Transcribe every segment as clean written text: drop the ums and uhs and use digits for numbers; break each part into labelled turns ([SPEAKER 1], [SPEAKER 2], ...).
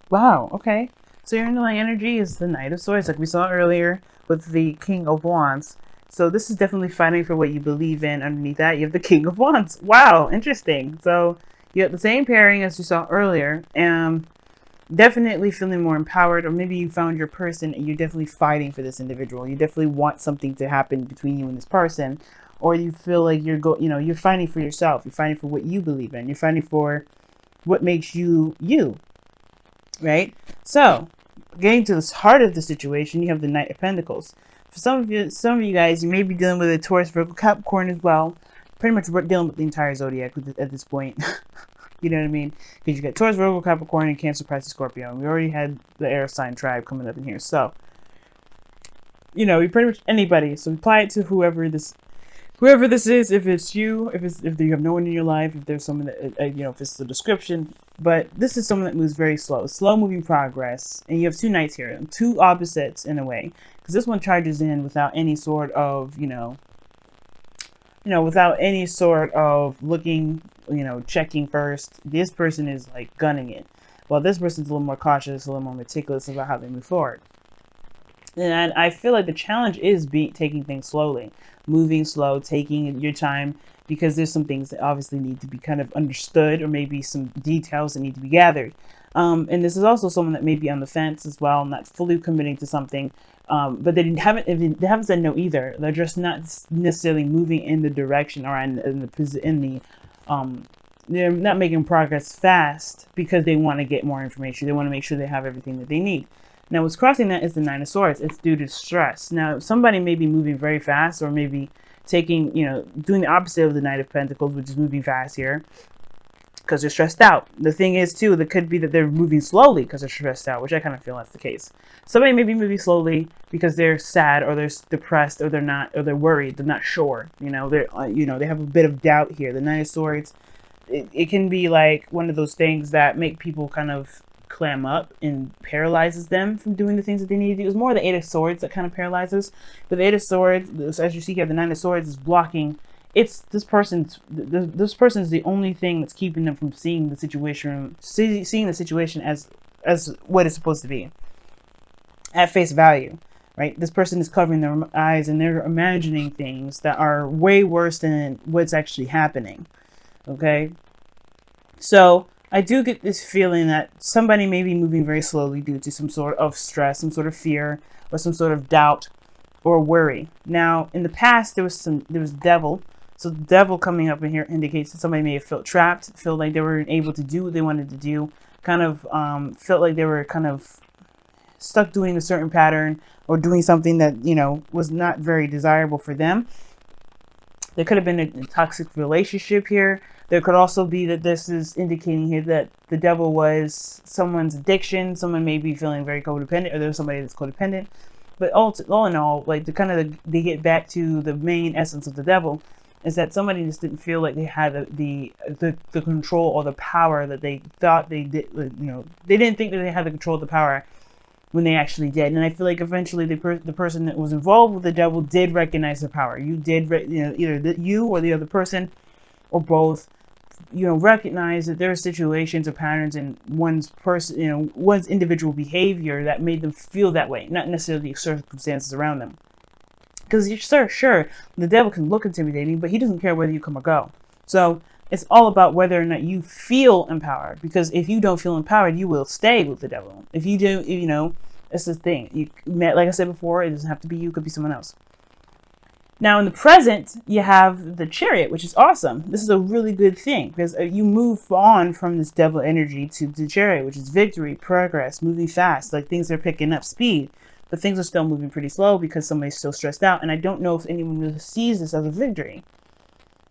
[SPEAKER 1] Wow, okay. So your underlying energy is the Knight of Swords, like we saw earlier with the King of Wands. So this is definitely fighting for what you believe in. Underneath that, you have the King of Wands. Wow, interesting. So you have the same pairing as you saw earlier. Definitely feeling more empowered, or maybe you found your person and you're definitely fighting for this individual. You definitely want something to happen between you and this person, or you feel like you're fighting for yourself. You're fighting for what you believe in. You're fighting for what makes you you, right? So, getting to the heart of the situation, you have the Knight of Pentacles. For some of you guys, you may be dealing with a Taurus, Virgo, Capricorn as well. Pretty much we're dealing with the entire zodiac at this point. You know what I mean? Because you got Taurus, Virgo, Capricorn, and Cancer, Pisces, Scorpio. And we already had the air sign tribe coming up in here. So, you pretty much anybody. So apply it to whoever this is. If it's you, if you have no one in your life, if there's someone that if it's the description. But this is someone that moves very slow moving progress. And you have two knights here, two opposites in a way, because this one charges in without any sort of without any sort of looking, checking first. This person is like gunning it, while this person's a little more cautious, a little more meticulous about how they move forward. And I feel like the challenge is taking things slowly, moving slow, taking your time, because there's some things that obviously need to be kind of understood, or maybe some details that need to be gathered. And this is also someone that may be on the fence as well, not fully committing to something, but they haven't said no either. They're just not necessarily moving in the direction, or they're not making progress fast because they want to get more information. They want to make sure they have everything that they need. Now, what's crossing that is the Nine of Swords. It's due to stress. Now, somebody may be moving very fast, or maybe doing the opposite of the Knight of Pentacles, which is moving fast here, because they're stressed out. The thing is, too, that could be that they're moving slowly because they're stressed out, which I kind of feel that's the case. Somebody may be moving slowly because they're sad, or they're depressed, or they're worried, they're not sure. They have a bit of doubt here. The Nine of Swords, it can be like one of those things that make people kind of clam up and paralyzes them from doing the things that they need to do. It's more the Eight of Swords that kind of paralyzes. But the Eight of Swords, as you see here, the Nine of Swords is blocking. It's this person's the only thing that's keeping them from seeing the situation as what it's supposed to be at face value, right? This person is covering their eyes and they're imagining things that are way worse than what's actually happening. Okay, so I do get this feeling that somebody may be moving very slowly due to some sort of stress, some sort of fear, or some sort of doubt or worry. Now, in the past, there was devil. So the devil coming up in here indicates that somebody may have felt trapped, felt like they weren't able to do what they wanted to do, kind of felt like they were kind of stuck doing a certain pattern, or doing something that, was not very desirable for them. There could have been a toxic relationship here. There could also be that this is indicating here that the devil was someone's addiction. Someone may be feeling very codependent, or there's somebody that's codependent. But all in all, like they get back to the main essence of the devil, is that somebody just didn't feel like they had the control or the power that they thought they did. They didn't think that they had the control of the power when they actually did. And I feel like eventually the person that was involved with the devil did recognize the power. You did, either you or the other person, or both, recognize that there are situations or patterns in one's individual behavior that made them feel that way, not necessarily the circumstances around them. Because you're sure, the devil can look intimidating, but he doesn't care whether you come or go. So it's all about whether or not you feel empowered. Because if you don't feel empowered, you will stay with the devil. If you do, it's the thing. Like I said before, it doesn't have to be you, it could be someone else. Now, in the present, you have the Chariot, which is awesome. This is a really good thing, because you move on from this devil energy to the Chariot, which is victory, progress, moving fast. Like, things are picking up speed, but things are still moving pretty slow because somebody's still stressed out. And I don't know if anyone really sees this as a victory.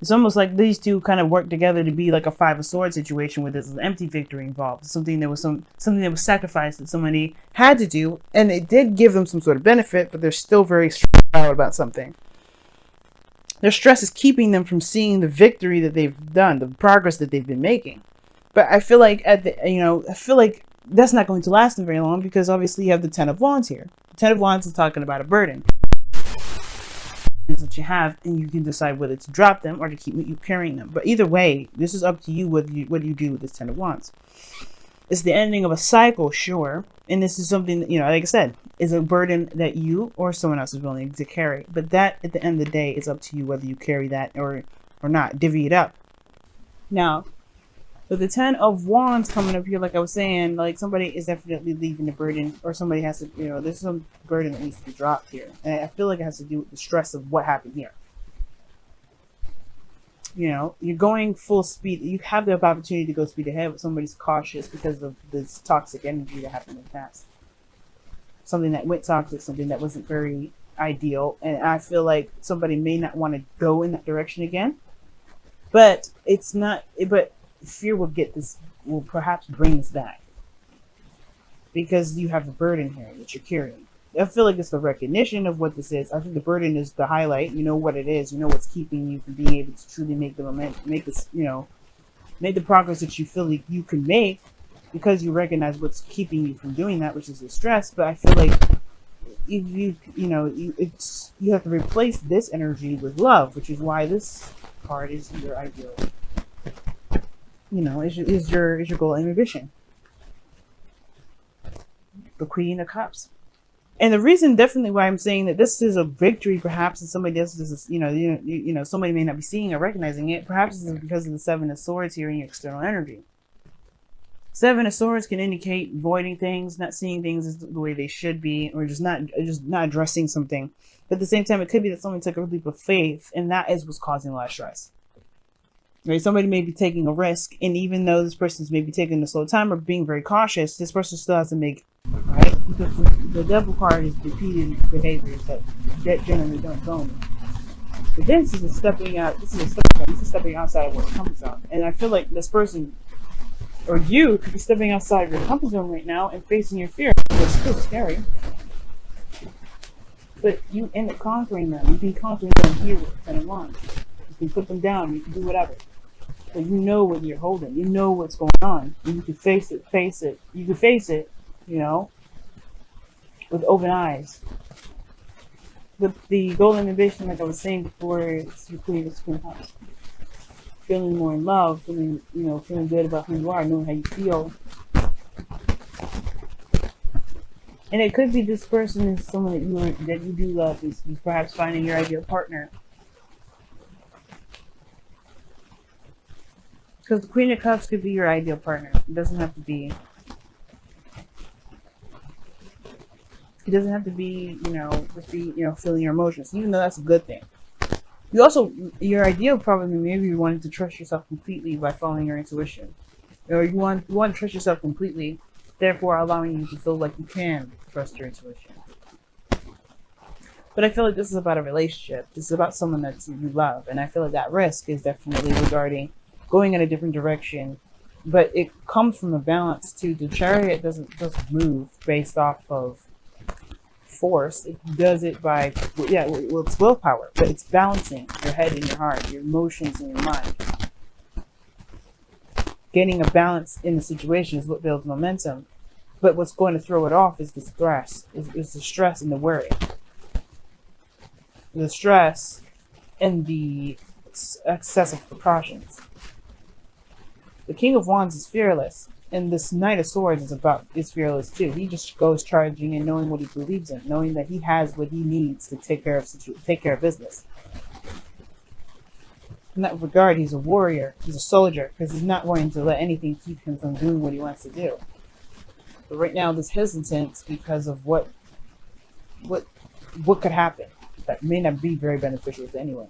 [SPEAKER 1] It's almost like these two kind of work together to be like a Five of Swords situation where there's an empty victory involved. Something that was sacrificed that somebody had to do, and it did give them some sort of benefit, but they're still very stressed out about something. Their stress is keeping them from seeing the victory that they've done, the progress that they've been making. But I feel like that's not going to last them very long, because obviously you have the Ten of Wands here. The Ten of Wands is talking about a burden that you have, and you can decide whether to drop them or to keep you carrying them. But either way, this is up to you what you do with this Ten of Wands. It's the ending of a cycle, sure. And this is something that, like I said, is a burden that you or someone else is willing to carry. But that, at the end of the day, is up to you whether you carry that or not. Divvy it up. Now, with the 10 of Wands coming up here, like I was saying, like somebody is definitely leaving the burden, or somebody has to, there's some burden that needs to be dropped here. And I feel like it has to do with the stress of what happened here. You're going full speed. You have the opportunity to go speed ahead, but somebody's cautious because of this toxic energy that happened in the past. Something that went toxic, something that wasn't very ideal. And I feel like somebody may not want to go in that direction again. But it's not, but fear will perhaps bring us back. Because you have the burden here that you're carrying. I feel like it's the recognition of what this is. I think the burden is the highlight. You know what it is. You know what's keeping you from being able to truly make the momentum, make this, make the progress that you feel like you can make, because you recognize what's keeping you from doing that, which is the stress. But I feel like you have to replace this energy with love, which is why this card is your ideal. Is your goal and ambition. The Queen of Cups. And the reason definitely why I'm saying that this is a victory, perhaps, and somebody else is, somebody may not be seeing or recognizing it, perhaps it's because of the Seven of Swords here in your external energy. Seven of Swords can indicate voiding things, not seeing things as the way they should be, or just not addressing something. But at the same time, it could be that someone took a leap of faith, and that is what's causing a lot of stress. Right? Somebody may be taking a risk, and even though this person's maybe taking a slow time or being very cautious, this person still has to make, right? Because the Devil card is repeated behaviors that generally don't go in. But this is stepping outside of your comfort zone. And I feel like this person, or you, could be stepping outside of your comfort zone right now and facing your fear. It's still scary. But you end up conquering them. You can conquer them here with 10 of Wands. You can put them down. You can do whatever. But you know what you're holding. You know what's going on. And you can face it. You can face it, with open eyes. The golden ambition, like I was saying before, it's your Queen of Cups. Feeling more in love, feeling good about who you are, knowing how you feel. And it could be this person is someone that you do love, is perhaps finding your ideal partner. Because the Queen of Cups could be your ideal partner. It doesn't have to be. It doesn't have to be, just be, feeling your emotions, even though that's a good thing. You also, your ideal probably, maybe you wanted to trust yourself completely by following your intuition. Or you want to trust yourself completely, therefore allowing you to feel like you can trust your intuition. But I feel like this is about a relationship. This is about someone that you love. And I feel like that risk is definitely regarding going in a different direction. But it comes from a balance too. The Chariot doesn't just move based off of force. It does it by, it's willpower, but it's balancing your head and your heart, your emotions and your mind. Getting a balance in the situation is what builds momentum. But what's going to throw it off is the stress. Is the stress and the worry. The stress and the excessive precautions. The King of Wands is fearless. And this Knight of Swords is fearless too. He just goes charging and knowing what he believes in, knowing that he has what he needs to take care of business. In that regard, he's a warrior. He's a soldier, because he's not going to let anything keep him from doing what he wants to do. But right now, this hesitance because of what could happen that may not be very beneficial to anyone.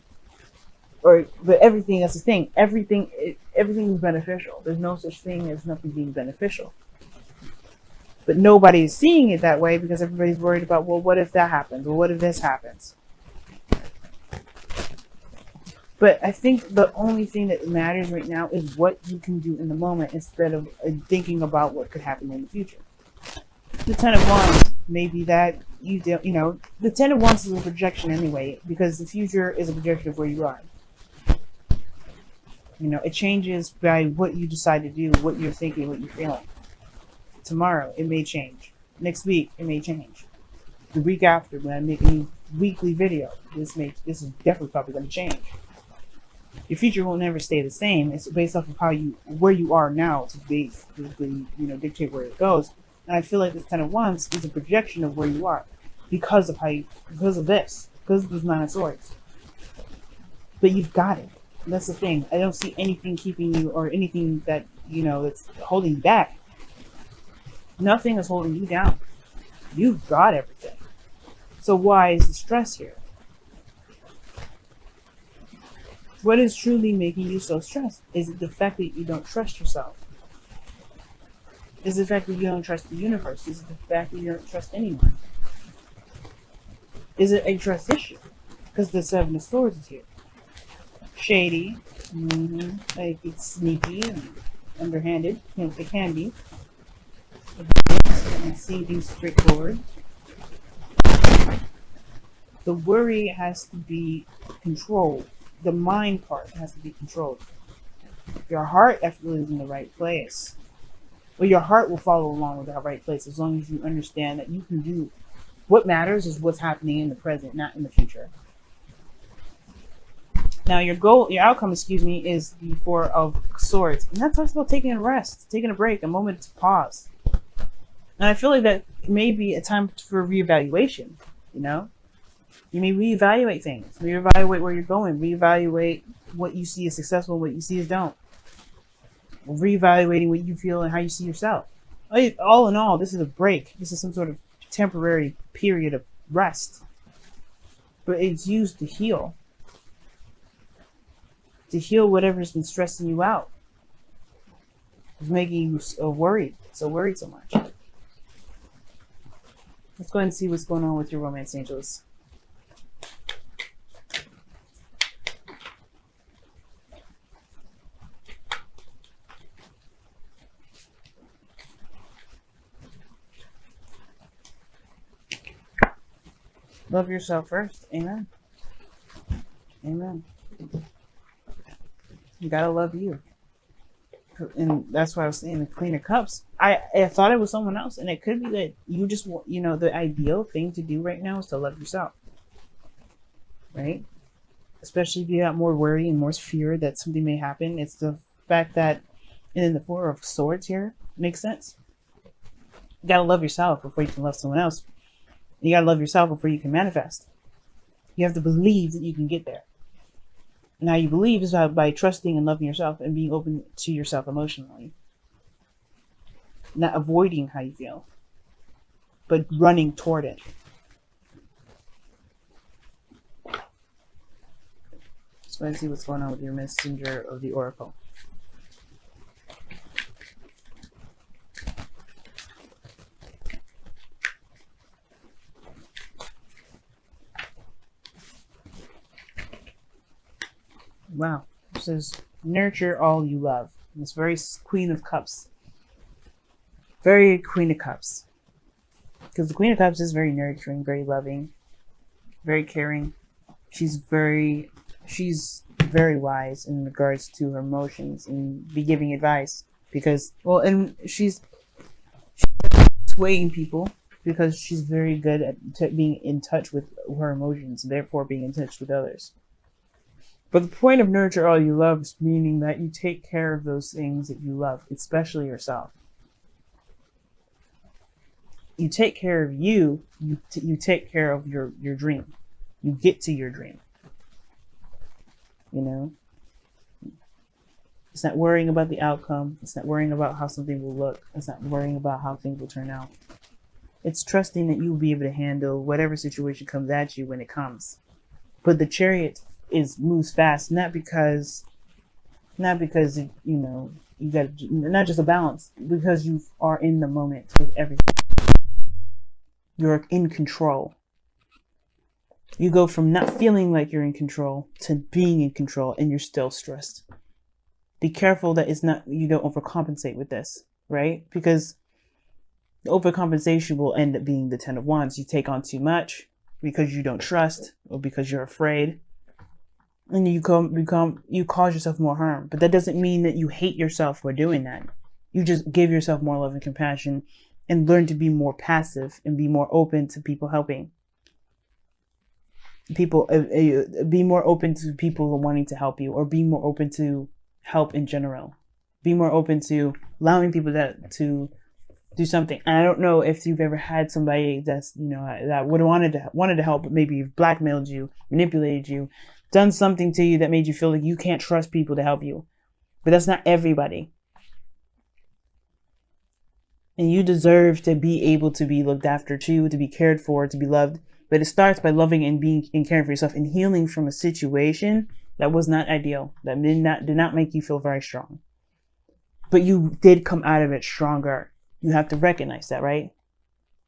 [SPEAKER 1] But everything, that's the thing. Everything is beneficial. There's no such thing as nothing being beneficial. But nobody is seeing it that way because everybody's worried about, well, what if that happens? Well, what if this happens? But I think the only thing that matters right now is what you can do in the moment instead of thinking about what could happen in the future. The 10 of Wands, maybe that the 10 of Wands is a projection anyway, because the future is a projection of where you are. It changes by what you decide to do, what you're thinking, what you're feeling. Tomorrow, it may change. Next week, it may change. The week after, when I make a new weekly video, this is definitely probably going to change. Your future will never stay the same. It's based off of where you are now to basically, dictate where it goes. And I feel like this 10 of Wands is a projection of where you are because of because of this Nine of Swords. But you've got it. That's the thing. I don't see anything keeping you or anything that, that's holding you back. Nothing is holding you down. You've got everything. So why is the stress here? What is truly making you so stressed? Is it the fact that you don't trust yourself? Is it the fact that you don't trust the universe? Is it the fact that you don't trust anyone? Is it a trust issue? Because the Seven of Swords is here. Shady. Like it's sneaky and underhanded. It can be. And seeming straightforward. The worry has to be controlled. The mind part has to be controlled. Your heart definitely is in the right place. Well, your heart will follow along with the right place as long as you understand that you can do. What matters is what's happening in the present, not in the future. Now, your outcome, is the Four of Swords. And that talks about taking a rest, taking a break, a moment to pause. And I feel like that may be a time for reevaluation, You may reevaluate things, reevaluate where you're going, reevaluate what you see as successful and what you see as don't. Reevaluating what you feel and how you see yourself. All in all, this is a break. This is some sort of temporary period of rest. But it's used to heal. To heal whatever's been stressing you out. It's making you so worried so much. Let's go ahead and see what's going on with your romance angels. Love yourself first. Amen. Amen. You gotta love you. And that's why I was saying the Queen of Cups. I thought it was someone else, and it could be that you just want, the ideal thing to do right now is to love yourself. Right? Especially if you got more worry and more fear that something may happen. It's the fact that, and then the Four of Swords here makes sense. You gotta love yourself before you can love someone else. You gotta love yourself before you can manifest. You have to believe that you can get there. And how you believe is by trusting and loving yourself and being open to yourself emotionally. Not avoiding how you feel, but running toward it. So let's see what's going on with your messenger of the Oracle. Wow. It says, nurture all you love. And it's very Queen of Cups. Very Queen of Cups. Because the Queen of Cups is very nurturing, very loving, very caring. She's very wise in regards to her emotions and be giving advice. Because, well, and she's swaying people because she's very good at being in touch with her emotions, therefore being in touch with others. But the point of nurture all you love is meaning that you take care of those things that you love, especially yourself. You take care of you, you take care of your dream. You get to your dream. It's not worrying about the outcome. It's not worrying about how something will look. It's not worrying about how things will turn out. It's trusting that you will be able to handle whatever situation comes at you when it comes. But the Chariot moves fast, not because you got not just a balance, because you are in the moment with everything. You're in control. You go from not feeling like you're in control to being in control, and you're still stressed. Be careful that you don't overcompensate with this, right? Because the overcompensation will end up being the Ten of Wands. You take on too much because you don't trust or because you're afraid. And you cause yourself more harm. But that doesn't mean that you hate yourself for doing that. You just give yourself more love and compassion and learn to be more passive and be more open to people helping. people, be more open to people wanting to help you, or be more open to help in general. Be more open to allowing people to do something. And I don't know if you've ever had somebody that's, you know, that would have wanted to help, but maybe blackmailed you, manipulated you, done something to you that made you feel like you can't trust people to help you. But that's not everybody. And you deserve to be able to be looked after too, to be cared for, to be loved. But it starts by loving and being and caring for yourself and healing from a situation that was not ideal, that did not make you feel very strong. But you did come out of it stronger. You have to recognize that, right?